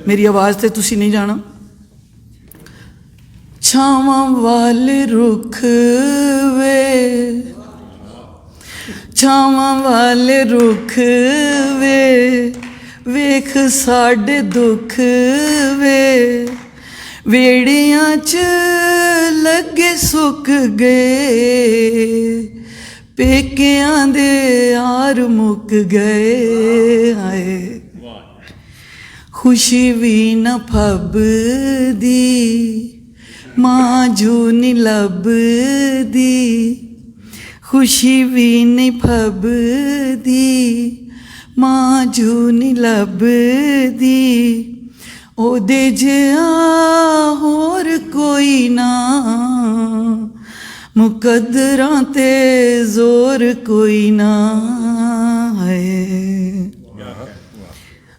मेरी आवाज़ ते तुसी नहीं जाना। छावां वाले रुख वे, छावां वाले रुख वे, वेख साडे दुख वे, वेड़ियां च लगे सुक गए, पेकियां दे यार मुक गए। हाय खुशी भी न फबदी, मां जू नी लभदी, खुशी भी नहीं फबदी, मां जू नी लभदी, ओदे जिहा होर कोई ना, मुकद्दरां ते जोर कोई ना है।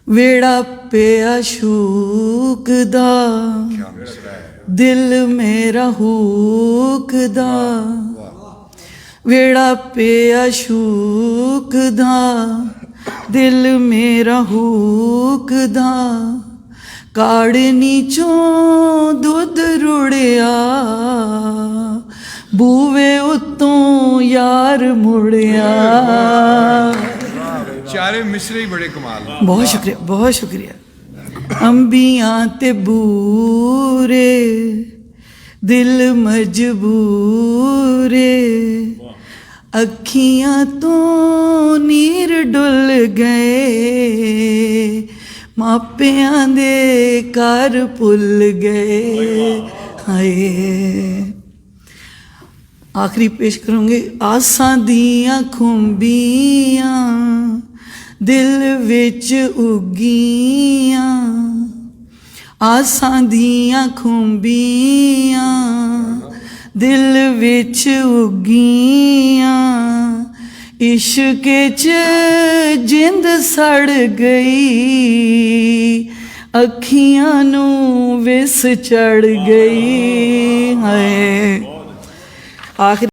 वेड़ा पिया शूकदा, दिल मेरा हुकदा, वेड़ा पिया शूकदा, दिल मेरा हुकदा, काड़नी चों दुध रुड़िया, बूवे उत्तों यार मुड़िया। चारे मिसरे बड़े कमाल। बहुत शुक्रिया, बहुत शुक्रिया। अंबियां ते बूरे, दिल मजबूरे, अखियां तो नीर डुल गए, मापियां दे घर भुल गए। हाय आखिरी पेश करूँगी। आसां दियां खुंबियां दिल विच उगियां, आसां दियां खुंबियां दिल विच उगियां, इश्के च जिंद सड़ गई, अखियां नू विस चढ़ गई। है आखिरी